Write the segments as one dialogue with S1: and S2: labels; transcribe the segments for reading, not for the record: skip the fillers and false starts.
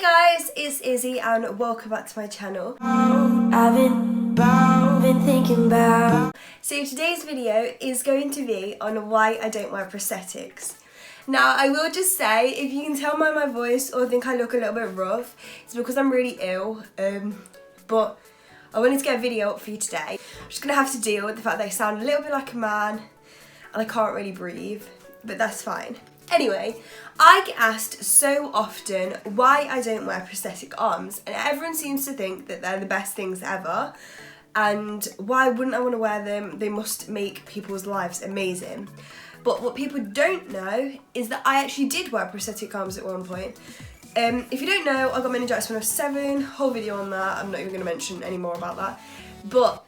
S1: Hey guys, it's Izzy and welcome back to my channel.
S2: I've been thinking about.
S1: So today's video is going to be on why I don't wear prosthetics. Now I will just say, if you can tell by my voice or think I look a little bit rough, it's because I'm really ill, but I wanted to get a video up for you today. I'm just going to have to deal with the fact that I sound a little bit like a man and I can't really breathe, but that's fine. Anyway, I get asked so often why I don't wear prosthetic arms, and everyone seems to think that they're the best things ever, and why wouldn't I want to wear them? They must make people's lives amazing. But what people don't know is that I actually did wear prosthetic arms at one point. If you don't know, I got meningitis when I was 7, whole video on that, I'm not even going to mention any more about that. But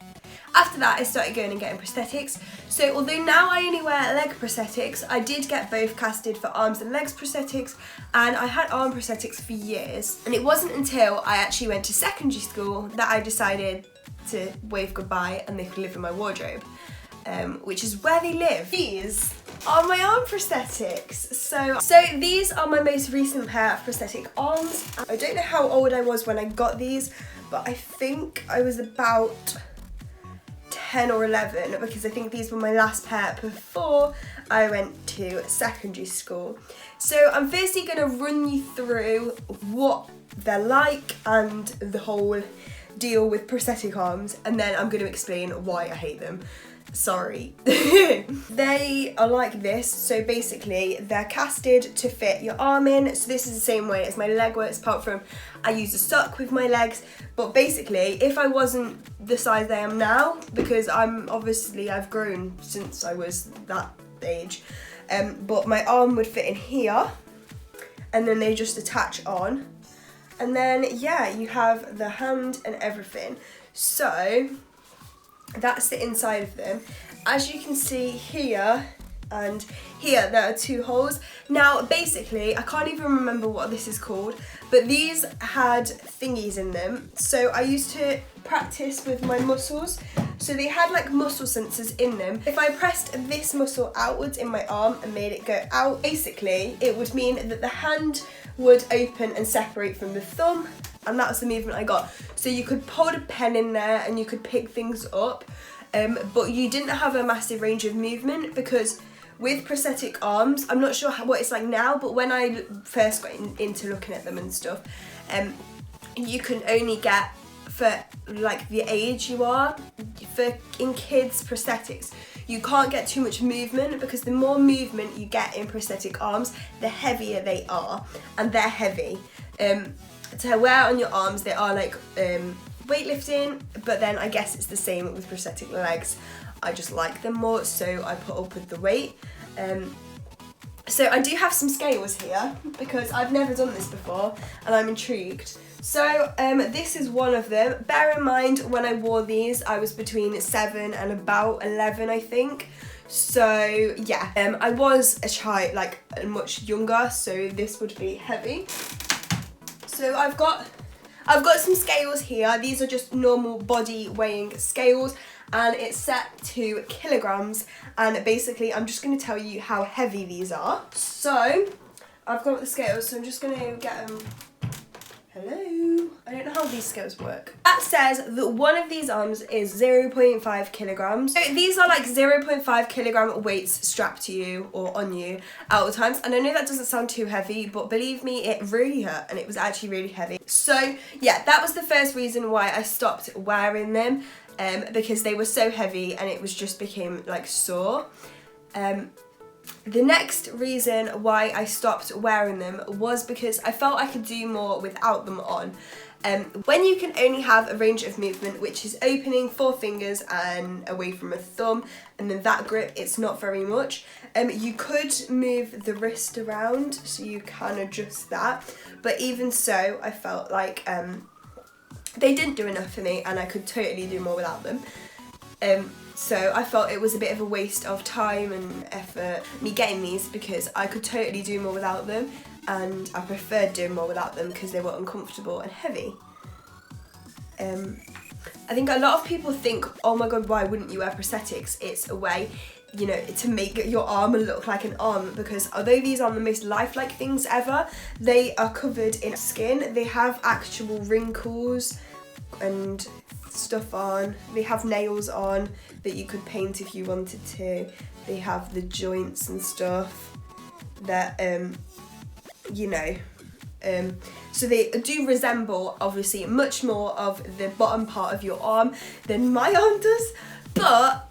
S1: after that I started going and getting prosthetics. So although now I only wear leg prosthetics, I did get both casted for arms and legs prosthetics, and I had arm prosthetics for years. And it wasn't until I actually went to secondary school that I decided to wave goodbye and they could live in my wardrobe, which is where they live. These are my arm prosthetics. So these are my most recent pair of prosthetic arms. I don't know how old I was when I got these, but I think I was about 10 or 11, because I think these were my last pair before I went to secondary school. So I'm firstly going to run you through what they're like and the whole deal with prosthetic arms, and then I'm going to explain why I hate them. Sorry. They are like this. So basically they're casted to fit your arm in. So this is the same way as my leg works, apart from I use a sock with my legs. But basically, if I wasn't the size I am now, because I've grown since I was that age, but my arm would fit in here, and then they just attach on, and then yeah, you have the hand and everything. So that's the inside of them. As you can see here and here, there are 2 holes. Now basically, I can't even remember what this is called, but these had thingies in them. So I used to practice with my muscles. So they had like muscle sensors in them. If I pressed this muscle outwards in my arm and made it go out, basically it would mean that the hand would open and separate from the thumb, and that's the movement I got. So you could hold a pen in there and you could pick things up, but you didn't have a massive range of movement, because with prosthetic arms, I'm not sure what it's like now, but when I first got into looking at them and stuff, you can only get, for like the age you are, in kids prosthetics, you can't get too much movement, because the more movement you get in prosthetic arms, the heavier they are, and they're heavy. To wear on your arms, they are like weightlifting, but then I guess it's the same with prosthetic legs. I just like them more, so I put up with the weight. So I do have some scales here, because I've never done this before and I'm intrigued. So this is one of them. Bear in mind, when I wore these, I was between 7 and about 11, I think. So yeah, I was a child, like much younger, so this would be heavy. So I've got some scales here. These are just normal body weighing scales, and it's set to kilograms, and basically I'm just going to tell you how heavy these are. So I've got the scales, so I'm just going to get them. Hello. I don't know how these scales work. That says that one of these arms is 0.5 kilograms. So these are like 0.5 kilogram weights strapped to you or on you at all times. And I know that doesn't sound too heavy, but believe me, it really hurt, and it was actually really heavy. So yeah, that was the first reason why I stopped wearing them, because they were so heavy and it was just became like sore. The next reason why I stopped wearing them was because I felt I could do more without them on. When you can only have a range of movement, which is opening 4 fingers and away from a thumb, and then that grip, it's not very much. You could move the wrist around, so you can adjust that, but even so, I felt like they didn't do enough for me, and I could totally do more without them. So I felt it was a bit of a waste of time and effort me getting these, because I could totally do more without them, and I preferred doing more without them because they were uncomfortable and heavy. I think a lot of people think, oh my god, why wouldn't you wear prosthetics? It's a way you know, to make your arm look like an arm, because although these are the most lifelike things ever, they are covered in skin. They have actual wrinkles and stuff on. They have nails on that you could paint if you wanted to. They have the joints and stuff that, you know, so they do resemble, obviously, much more of the bottom part of your arm than my arm does, but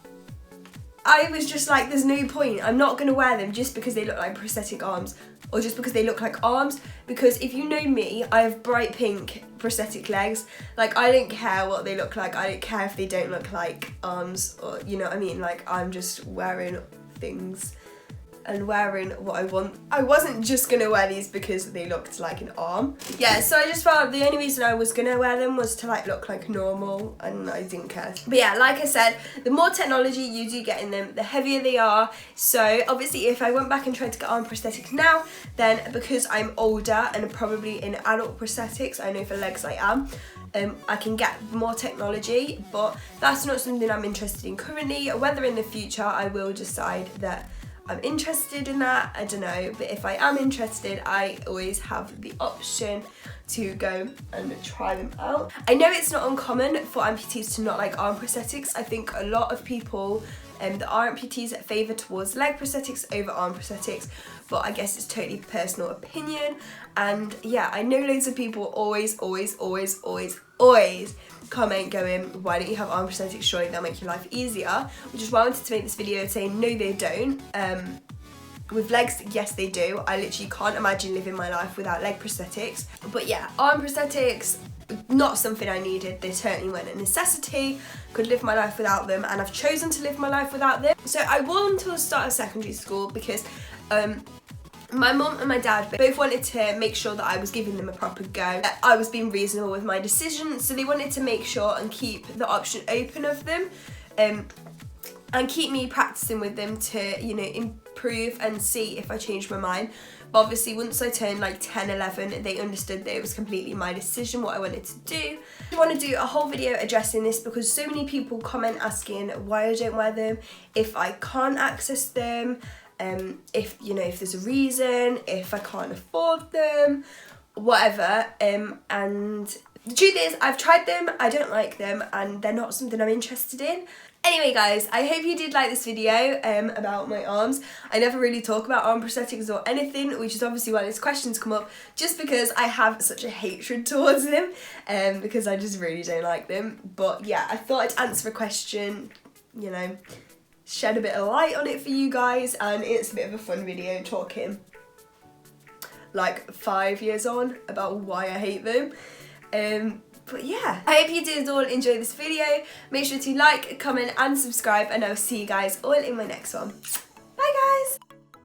S1: I was just like, there's no point. I'm not going to wear them just because they look like prosthetic arms, or just because they look like arms, because if you know me, I have bright pink prosthetic legs. Like, I don't care what they look like. I don't care if they don't look like arms, or, you know what I mean? Like, I'm just wearing things and wearing what I want. I wasn't just gonna wear these because they looked like an arm. Yeah, so I just felt the only reason I was gonna wear them was to like look like normal, and I didn't care. But yeah, like I said, the more technology you do get in them, the heavier they are. So obviously if I went back and tried to get arm prosthetics now, then because I'm older and probably in adult prosthetics, I know for legs I am, I can get more technology, but that's not something I'm interested in currently. Whether in the future I will decide that I'm interested in that, I don't know, but if I am interested, I always have the option to go and try them out. I know it's not uncommon for amputees to not like arm prosthetics. I think a lot of people that are amputees favour towards leg prosthetics over arm prosthetics, but I guess it's totally personal opinion. And yeah, I know loads of people always comment going, why don't you have arm prosthetics, surely they'll make your life easier, which is why I wanted to make this video saying no they don't. With legs, yes they do. I literally can't imagine living my life without leg prosthetics. But yeah, arm prosthetics, not something I needed. They certainly weren't a necessity. Could live my life without them, and I've chosen to live my life without them. So I wore until the start of secondary school because my mum and my dad both wanted to make sure that I was giving them a proper go. I was being reasonable with my decision, so they wanted to make sure and keep the option open of them, and keep me practicing with them to, you know, improve and see if I changed my mind. But obviously once I turned like 10, 11, they understood that it was completely my decision what I wanted to do. I want to do a whole video addressing this because so many people comment asking why I don't wear them, if I can't access them, if, you know, if there's a reason, if I can't afford them, whatever. And the truth is, I've tried them, I don't like them, and they're not something I'm interested in. Anyway guys, I hope you did like this video about my arms. I never really talk about arm prosthetics or anything, which is obviously why these questions come up, just because I have such a hatred towards them, because I just really don't like them. But yeah, I thought I'd answer a question, you know, shed a bit of light on it for you guys, and it's a bit of a fun video talking like 5 years on about why I hate them. But yeah, I hope you did all enjoy this video. Make sure to like, comment and subscribe, and I'll see you guys all in my next one.